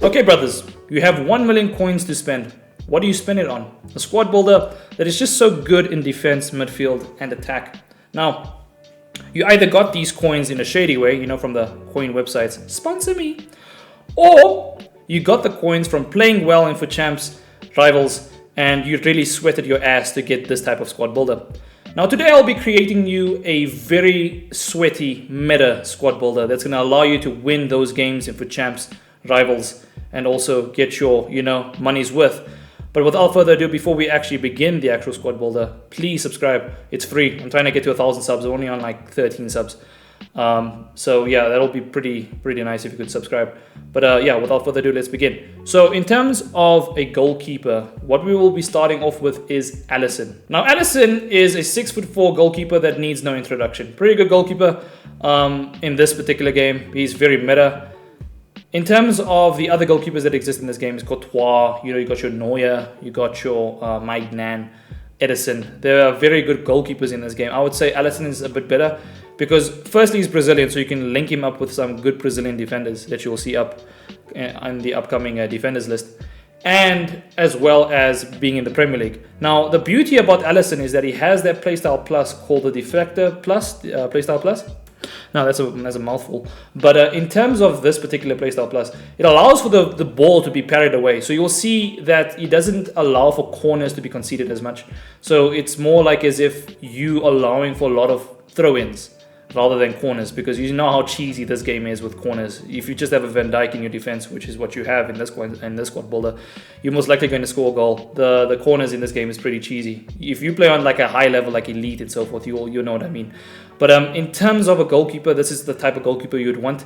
Okay, brothers, you have 1 million coins to spend. What do you spend it on? A squad builder that is just so good in defense, midfield, and attack. Now, you either got these coins in a shady way, from the coin websites, sponsor me, or you got the coins from playing well in FUT Champs, Rivals, and you really sweated your ass to get this type of squad builder. Now today I'll be creating you a very sweaty meta squad builder that's going to allow you to win those games in FUT Champs, Rivals, and also get your, money's worth. But without further ado, before we actually begin the actual squad builder, please subscribe. It's free. I'm trying to get to 1,000 subs. I'm only on like 13 subs. So yeah, that'll be pretty nice if you could subscribe. But yeah, without further ado, let's begin. So in terms of a goalkeeper, what we will be starting off with is Alisson. Now Alisson is a 6'4" goalkeeper that needs no introduction. Pretty good goalkeeper in this particular game. He's very meta. In terms of the other goalkeepers that exist in this game, it's Courtois, you got your Neuer, you got your Maignan, Ederson. There are very good goalkeepers in this game. I would say Alisson is a bit better because firstly he's Brazilian, so you can link him up with some good Brazilian defenders that you will see up on the upcoming defenders list, and as well as being in the Premier League. Now the beauty about Alisson is that he has that playstyle plus called the Defector Plus, playstyle plus. Now that's a mouthful, but in terms of this particular playstyle plus, it allows for the ball to be parried away. So you'll see that it doesn't allow for corners to be conceded as much. So it's more like as if you allowing for a lot of throw-ins rather than corners, because you know how cheesy this game is with corners. If you just have a Van Dijk in your defense, which is what you have in this squad builder, you're most likely going to score a goal. The corners in this game is pretty cheesy. If you play on like a high level, like elite and so forth, you know what I mean. But in terms of a goalkeeper, this is the type of goalkeeper you'd want.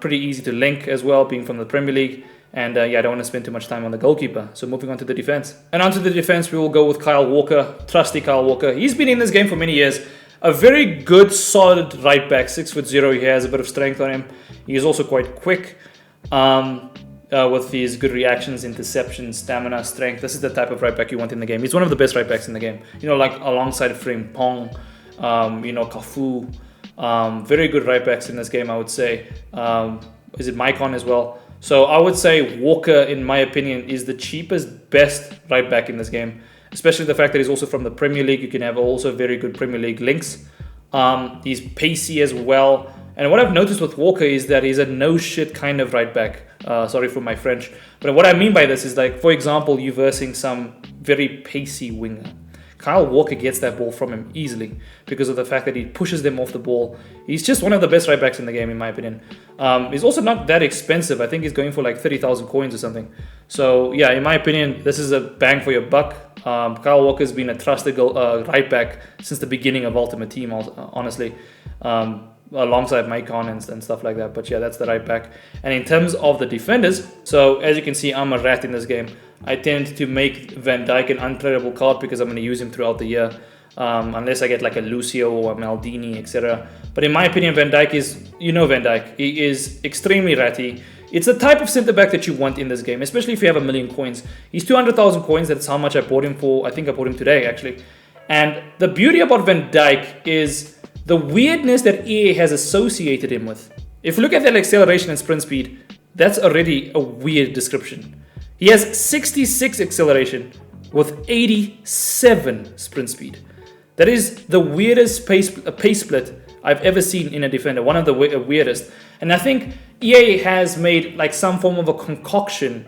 Pretty easy to link as well, being from the Premier League. And yeah, I don't want to spend too much time on the goalkeeper. So moving on to the defense. And onto the defense, we will go with Kyle Walker, trusty Kyle Walker. He's been in this game for many years. A very good, solid right back, 6'0". He has a bit of strength on him. He is also quite quick with his good reactions, interception, stamina, strength. This is the type of right back you want in the game. He's one of the best right backs in the game. Like alongside Frimpong, Cafu. Very good right backs in this game, I would say. Is it Maicon as well? So I would say Walker, in my opinion, is the cheapest, best right back in this game. Especially the fact that he's also from the Premier League. You can have also very good Premier League links. He's pacey as well. And what I've noticed with Walker is that he's a no-shit kind of right back. Sorry for my French. But what I mean by this is like, for example, you versing some very pacey winger. Kyle Walker gets that ball from him easily because of the fact that he pushes them off the ball. He's just one of the best right backs in the game, in my opinion. He's also not that expensive. I think he's going for like 30,000 coins or something. So yeah, in my opinion, this is a bang for your buck. Kyle Walker's been a trusted right back since the beginning of Ultimate Team, honestly, alongside Maicon and stuff like that. But yeah, that's the right back. And in terms of the defenders, so as you can see, I'm a rat in this game. I tend to make Van Dijk an unplayable card because I'm going to use him throughout the year, unless I get like a Lucio or a Maldini, etc. But in my opinion, Van Dijk is, Van Dijk, he is extremely ratty. It's the type of centre-back that you want in this game, especially if you have 1 million coins. He's 200,000 coins. That's how much I bought him for. I think I bought him today, actually. And the beauty about Van Dijk is the weirdness that EA has associated him with. If you look at that acceleration and sprint speed, that's already a weird description. He has 66 acceleration with 87 sprint speed. That is the weirdest pace split I've ever seen in a defender, one of the weirdest. And I think EA has made like some form of a concoction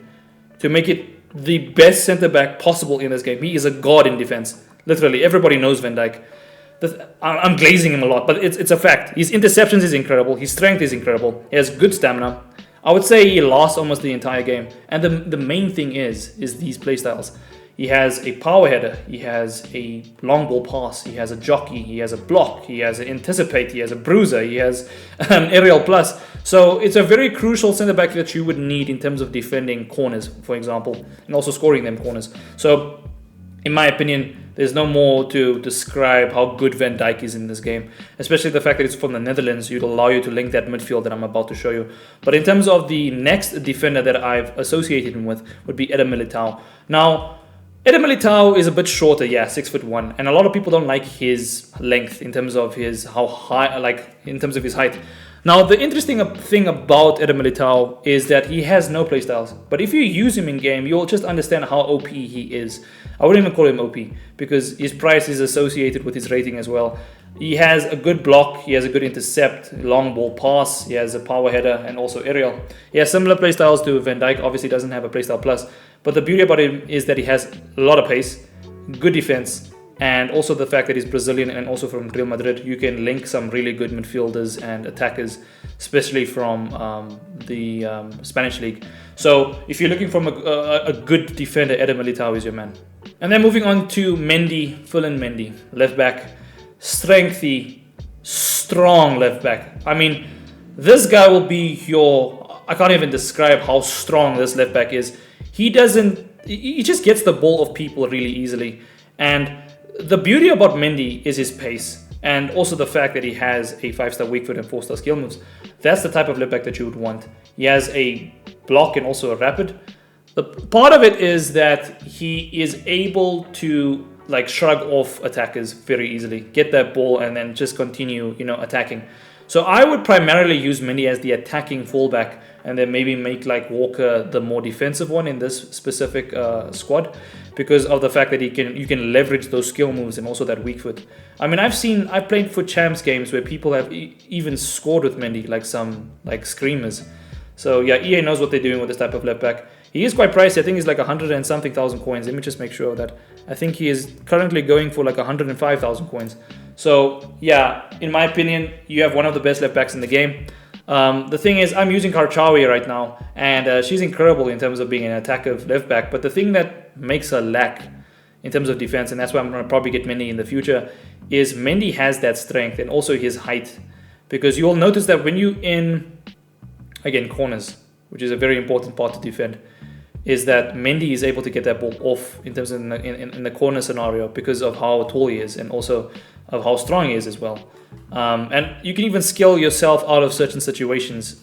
to make it the best centre-back possible in this game. He is a god in defense. Literally, everybody knows Van Dijk. I'm glazing him a lot, but it's a fact. His interceptions is incredible. His strength is incredible. He has good stamina. I would say he lasts almost the entire game. And the main thing is these playstyles. He has a power header, he has a long ball pass, he has a jockey, he has a block, he has an anticipate, he has a bruiser, he has an aerial plus. So it's a very crucial centre back that you would need in terms of defending corners, for example, and also scoring them corners. So in my opinion, there's no more to describe how good Van Dijk is in this game, especially the fact that it's from the Netherlands. It'll allow you to link that midfield that I'm about to show you. But in terms of the next defender that I've associated him with would be Eder Militao. Now, Eder Militao is a bit shorter, yeah, 6'1", and a lot of people don't like his length in terms of his in terms of his height. Now, the interesting thing about Eder Militao is that he has no playstyles. But if you use him in game, you'll just understand how OP he is. I wouldn't even call him OP because his price is associated with his rating as well. He has a good block, he has a good intercept, long ball pass, he has a power header and also aerial. He has similar playstyles to Van Dijk, obviously doesn't have a playstyle plus. But the beauty about him is that he has a lot of pace, good defense, and also the fact that he's Brazilian and also from Real Madrid. You can link some really good midfielders and attackers, especially from the Spanish league. So if you're looking for a good defender, Eder Militao is your man. And then moving on to Mendy, Ferland Mendy, left back, strengthy, strong left back. I mean, this guy will be your, I can't even describe how strong this left back is. He just gets the ball of people really easily. And the beauty about Mendy is his pace and also the fact that he has a 5-star weak foot and 4-star skill moves. That's the type of left back that you would want. He has a block and also a rapid. The part of it is that he is able to like shrug off attackers very easily, get that ball and then just continue, attacking. So I would primarily use Mendy as the attacking fullback and then maybe make like Walker the more defensive one in this specific squad because of the fact that you can leverage those skill moves and also that weak foot. I mean, I've played FUT Champs games where people have even scored with Mendy, like some like screamers. So yeah, EA knows what they're doing with this type of left back. He is quite pricey. I think he's like 100 and something thousand coins. Let me just make sure of that. I think he is currently going for like 105,000 coins. So yeah, in my opinion, you have one of the best left backs in the game. The thing is, I'm using Karchawi right now, and she's incredible in terms of being an attackive left back. But the thing that makes her lack in terms of defense, and that's why I'm going to probably get Mendy in the future, is Mendy has that strength and also his height. Because you'll notice that when you in, again, corners, which is a very important part to defend, is that Mendy is able to get that ball off in terms of in the corner scenario because of how tall he is and also of how strong he is as well. And you can even skill yourself out of certain situations.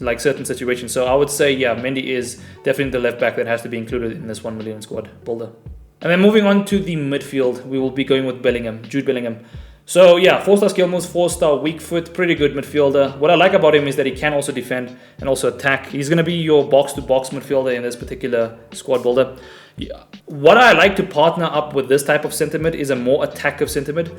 So I would say, yeah, Mendy is definitely the left back that has to be included in this 1 million squad builder. And then moving on to the midfield, we will be going with Jude Bellingham. So yeah, 4-star skill moves, 4-star weak foot, pretty good midfielder. What I like about him is that he can also defend and also attack. He's going to be your box-to-box midfielder in this particular squad builder. What I like to partner up with this type of sentiment is a more attackive sentiment.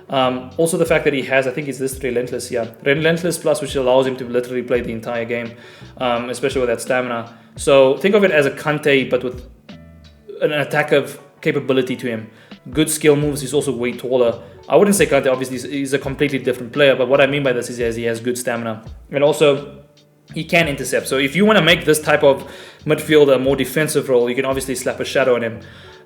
Also the fact that he has, I think it's this Relentless, Relentless Plus, which allows him to literally play the entire game, especially with that stamina. So think of it as a Kante, but with an attackive capability to him. Good skill moves, he's also way taller. I wouldn't say Kante, obviously he's a completely different player, but what I mean by this is he has good stamina. And also, he can intercept. So if you want to make this type of midfielder a more defensive role, you can obviously slap a shadow on him.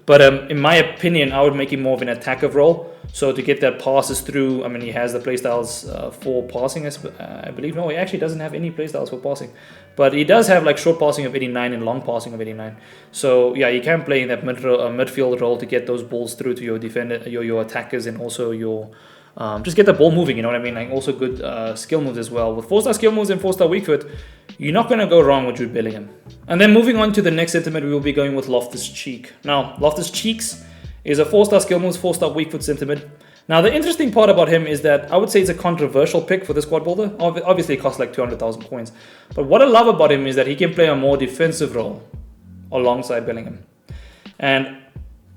But in my opinion, I would make him more of an attackive role. So to get that passes through, I mean, he has the playstyles for passing, I believe. No, he actually doesn't have any playstyles for passing. But he does have like short passing of 89 and long passing of 89. So yeah, you can play in that midfield role to get those balls through to your defender, your attackers, and also your just get the ball moving. You know what I mean? Like also good skill moves as well. With 4-star skill moves and 4-star weak foot, you're not going to go wrong with Jude Bellingham. And then moving on to the next sentiment, we will be going with Loftus-Cheek. Now, Loftus-Cheeks is a 4-star skill moves, 4-star weak foot sentiment. Now, the interesting part about him is that I would say it's a controversial pick for the squad builder. Obviously, it costs like 200,000 coins. But what I love about him is that he can play a more defensive role alongside Bellingham. And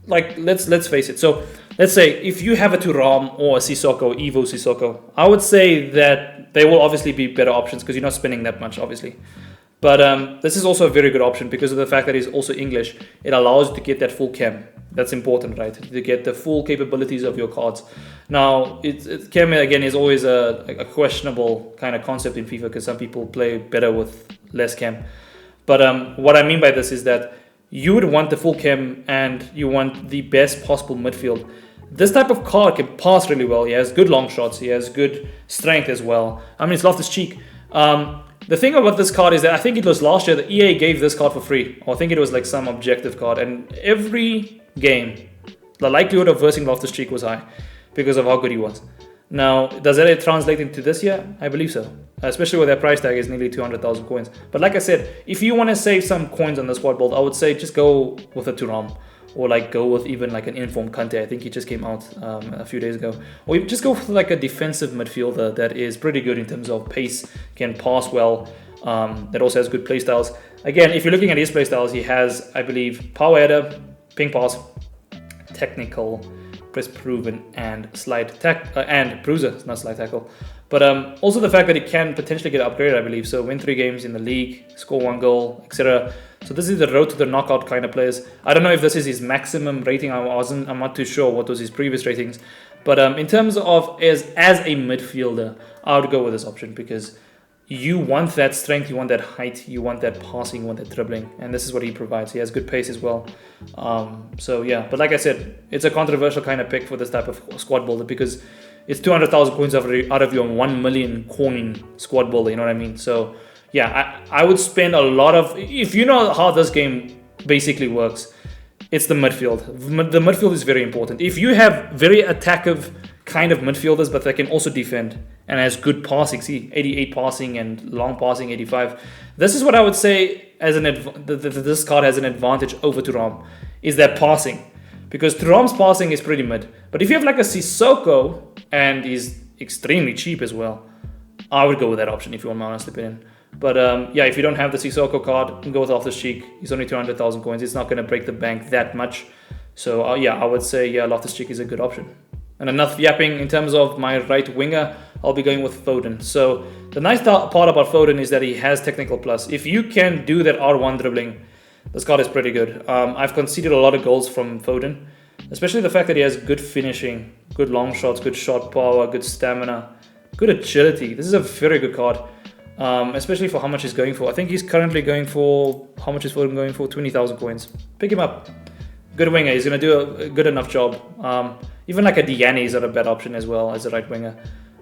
like, let's face it. So let's say if you have a Thuram or a Sissoko, Ivo Sissoko, I would say that they will obviously be better options because you're not spending that much, obviously. But this is also a very good option because of the fact that he's also English. It allows you to get that full chem. That's important, right? To get the full capabilities of your cards. Now, chem again is always a questionable kind of concept in FIFA because some people play better with less chem. But what I mean by this is that you would want the full chem and you want the best possible midfield. This type of card can pass really well. He has good long shots. He has good strength as well. I mean, it's Loftus-Cheek. The thing about this card is that I think it was last year that EA gave this card for free. Or I think it was like some objective card. And every game, the likelihood of versing Loftus-Cheek was high because of how good he was. Now, does that translate into this year? I believe so. Especially with their price tag is nearly 200,000 coins. But like I said, if you want to save some coins on the squad build, I would say just go with a Thuram or like go with even like an informed Kante. I think he just came out a few days ago. Or you just go for like a defensive midfielder that is pretty good in terms of pace, can pass well, that also has good play styles. Again, if you're looking at his play styles, he has, I believe, power header, ping pass, technical, press proven, and and bruiser, not slide tackle. But also the fact that he can potentially get upgraded, I believe. So win 3 games in the league, score 1 goal, etc. So this is the road to the knockout kind of players. I don't know if this is his maximum rating. I'm not too sure what was his previous ratings. But in terms of as a midfielder, I would go with this option because you want that strength, you want that height, you want that passing, you want that dribbling, and this is what he provides. He has good pace as well. So yeah, but like I said, it's a controversial kind of pick for this type of squad builder because it's 200,000 coins out of your 1 million coin squad builder, you know what I mean? So yeah, I would spend a lot of, if you know how this game basically works, it's the midfield. The midfield is very important. If you have very attackive kind of midfielders, but they can also defend and has good passing, see 88 passing and long passing 85. This is what I would say as this card has an advantage over Thuram, is that passing. Because Thuram's passing is pretty mid. But if you have like a Sissoko, and he's extremely cheap as well, I would go with that option if you want my honest opinion. But yeah, if you don't have the Sissoko card, you can go with Loftus-Cheek. He's only 200,000 coins. It's not going to break the bank that much. So yeah, I would say yeah, Loftus-Cheek is a good option. And enough yapping. In terms of my right winger, I'll be going with Foden. So the nice part about Foden is that he has technical plus. If you can do that R1 dribbling, this card is pretty good. I've conceded a lot of goals from Foden, especially the fact that he has good finishing, good long shots, good shot power, good stamina, good agility. This is a very good card, especially for how much he's going for. I think he's currently going for, how much is Foden going for? 20,000 coins. Pick him up. Good winger. He's going to do a good enough job. Even like a Diani is not a bad option as well as a right winger.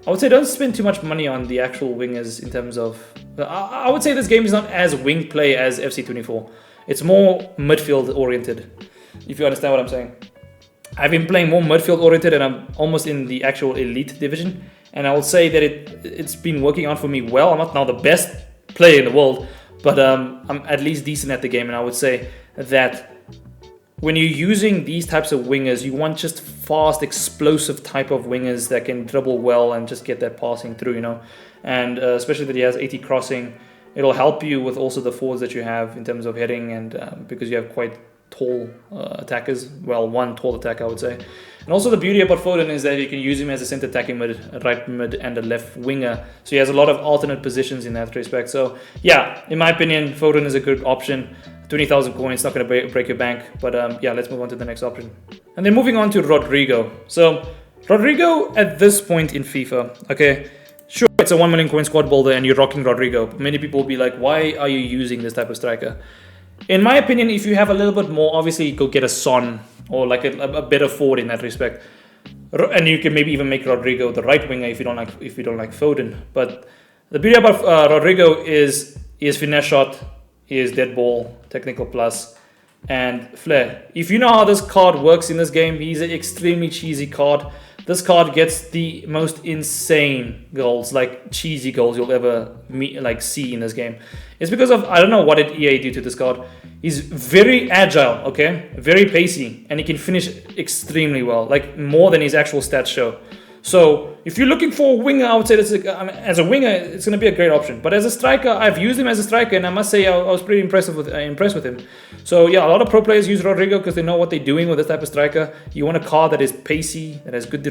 I would say don't spend too much money on the actual wingers in terms of... I would say this game is not as wing play as FC24. It's more midfield oriented, if you understand what I'm saying. I've been playing more midfield oriented and I'm almost in the actual elite division. And I will say that it's been working out for me well. I'm not now the best player in the world, but I'm at least decent at the game. And I would say that when you're using these types of wingers, you want just fast, explosive type of wingers that can dribble well and just get that passing through, you know. And especially that he has 80 crossing, it'll help you with also the forwards that you have in terms of heading and because you have quite tall attackers. Well, one tall attacker, I would say. And also the beauty about Foden is that you can use him as a centre attacking mid, a right mid, and a left winger. So he has a lot of alternate positions in that respect. So yeah, in my opinion, Foden is a good option. 20,000 coins, not going to break your bank. But yeah, let's move on to the next option. And then moving on to Rodrigo. So Rodrigo at this point in FIFA, okay, sure, it's a 1 million coin squad builder and you're rocking Rodrigo. Many people will be like, why are you using this type of striker? In my opinion, if you have a little bit more, obviously go get a Son or like a better forward in that respect. And you can maybe even make Rodrigo the right winger if you don't like Foden. But the beauty about Rodrigo is he has finesse shot, he is dead ball, technical plus, and flair. If you know how this card works in this game, he's an extremely cheesy card. This card gets the most insane goals, like cheesy goals you'll ever see in this game. It's because of, I don't know what did EA do to this card. He's very agile, okay? Very pacey, and he can finish extremely well, like more than his actual stats show. So if you're looking for a winger, I would say as a winger, it's going to be a great option. But as a striker, I've used him as a striker, and I must say I was pretty impressed with him. So yeah, a lot of pro players use Rodrigo because they know what they're doing with this type of striker. You want a card that is pacey, that has good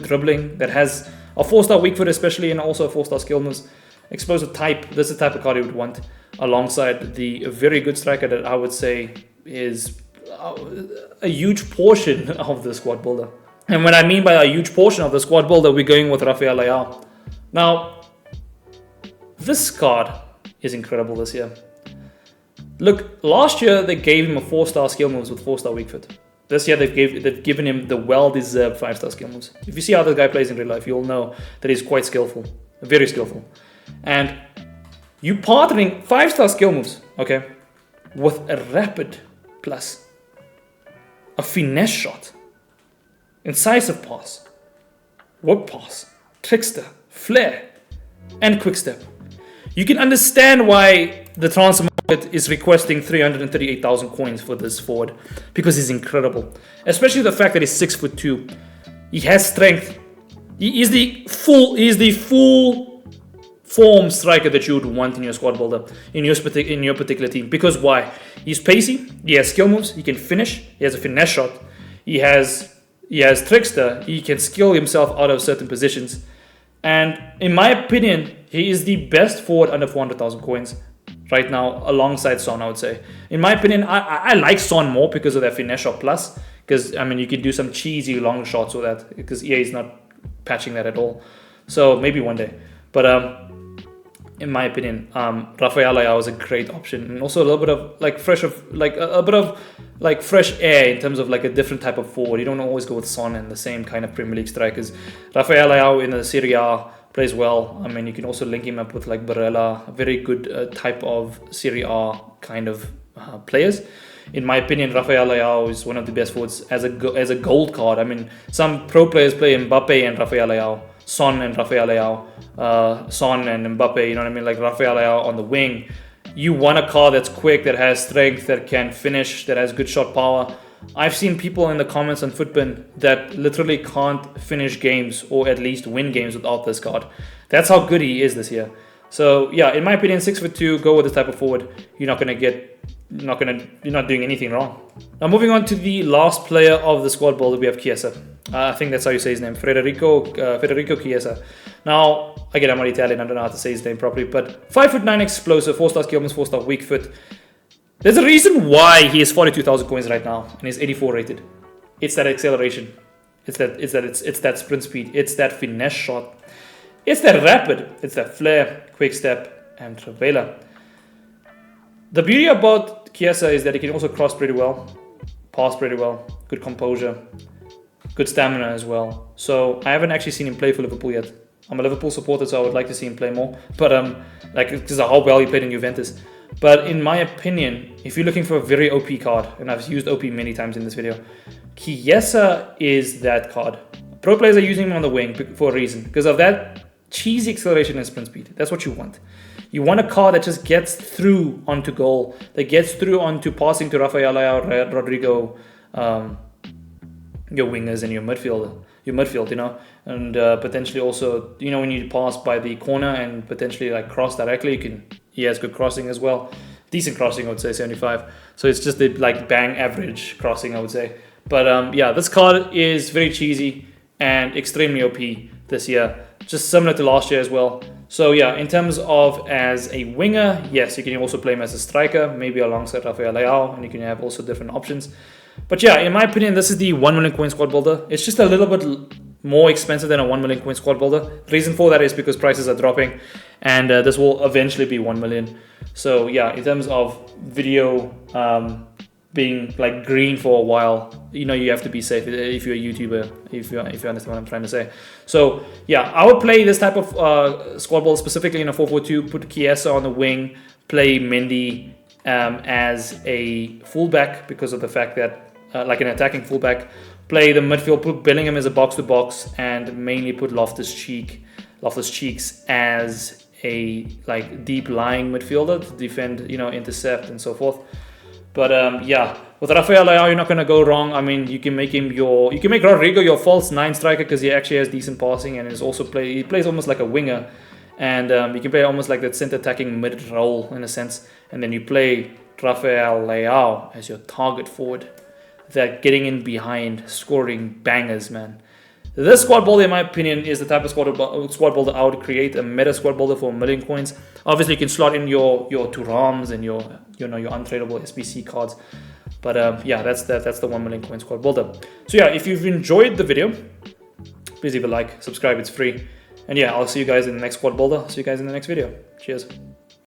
dribbling, that has a 4-star weak foot especially, and also a 4-star skill moves. Explosive type, this is the type of card you would want alongside the very good striker that I would say is a huge portion of the squad builder. And when I mean by a huge portion of the squad builder, we're going with Rafael Leao. Now, this card is incredible this year. Look, last year they gave him a 4-star skill moves with 4-star weak foot. This year they've given him the well-deserved 5-star skill moves. If you see how this guy plays in real life, you'll know that he's quite skillful, very skillful. And you partnering 5-star skill moves, okay, with a rapid plus, a finesse shot, incisive pass, work pass, trickster, flair, and quick step. You can understand why the transfer is requesting 338,000 coins for this forward because he's incredible. Especially the fact that he's 6'2". He has strength. He is the full form striker that you would want in your squad builder, in your particular team. Because why? He's pacey, he has skill moves, he can finish, he has a finesse shot, he has trickster, he can skill himself out of certain positions. And in my opinion, he is the best forward under 400,000 coins right now, alongside Son, I would say. In my opinion, I like Son more because of that finesse shot plus. Because, I mean, you can do some cheesy long shots with that. Because EA is not patching that at all. So, maybe one day. But, in my opinion, Rafael Leao is a great option. And also a little bit of, like, fresh air in terms of, like, a different type of forward. You don't always go with Son and the same kind of Premier League strikers. Rafael Leao in the Serie A plays well. I mean, you can also link him up with like Barella, a very good type of Serie A kind of players. In my opinion, Rafael Leao is one of the best forwards as a gold card. I mean, some pro players play Mbappe and Rafael Leao, Son and Rafael Leao, Son and Mbappe. You know what I mean? Like Rafael Leao on the wing. You want a card that's quick, that has strength, that can finish, that has good shot power. I've seen people in the comments on Futbin that literally can't finish games or at least win games without this card. That's how good he is this year. So yeah, in my opinion, 6'2", go with this type of forward. You're not doing anything wrong. Now moving on to the last player of the squad builder, we have Chiesa. I think that's how you say his name, Federico Chiesa. Now again, I'm not Italian, I don't know how to say his name properly, but 5'9" explosive, 4-star skill moves, 4-star weak foot. There's a reason why he is 42,000 coins right now and is 84 rated. It's that acceleration. It's that sprint speed. It's that finesse shot. It's that rapid. It's that flair, quick step, and Trivela. The beauty about Chiesa is that he can also cross pretty well, pass pretty well, good composure, good stamina as well. So I haven't actually seen him play for Liverpool yet. I'm a Liverpool supporter, so I would like to see him play more. But because of how well he played in Juventus. But in my opinion, if you're looking for a very OP card, and I've used OP many times in this video, Chiesa is that card. Pro players are using him on the wing for a reason, because of that cheesy acceleration and sprint speed. That's what you want. You want a card that just gets through onto goal, that gets through onto passing to Rafael Leao, Rodrigo, your wingers and your midfield, you know, and potentially also, you know, when you pass by the corner and potentially like cross directly, he has good crossing as well. Decent crossing, I would say, 75. So it's just the like bang average crossing, I would say. But yeah, this card is very cheesy and extremely OP this year, just similar to last year as well. So yeah, in terms of as a winger, yes, you can also play him as a striker, maybe alongside Rafael Leao, and you can have also different options. But yeah, in my opinion, this is the 1 million coin squad builder. It's just a little bit more expensive than a 1 million coin squad builder. The reason for that is because prices are dropping, and this will eventually be 1 million. So yeah, in terms of video being like green for a while, you know, you have to be safe if you're a YouTuber, if you understand what I'm trying to say. So yeah, I would play this type of squad build specifically in a 4-4-2, put Chiesa on the wing, play Mendy as a fullback because of the fact that like an attacking fullback, play the midfield, put Bellingham as a box-to-box, and mainly put Loftus-Cheeks as a like deep lying midfielder to defend, you know, intercept and so forth. But yeah, with Rafael Leao, you're not gonna go wrong. I mean, you can make Rodrigo your false 9 striker because he actually has decent passing and is also he plays almost like a winger, and you can play almost like that center attacking mid role in a sense, and then you play Rafael Leao as your target forward, that getting in behind, scoring bangers, man. This squad builder, in my opinion, is the type of squad builder I would create, a meta squad builder for 1 million coins. Obviously, you can slot in your Turams and your untradeable SBC cards. But yeah, that's the 1 million coin squad builder. So yeah, if you've enjoyed the video, please leave a like, subscribe, it's free. And yeah, I'll see you guys in the next squad builder. See you guys in the next video. Cheers.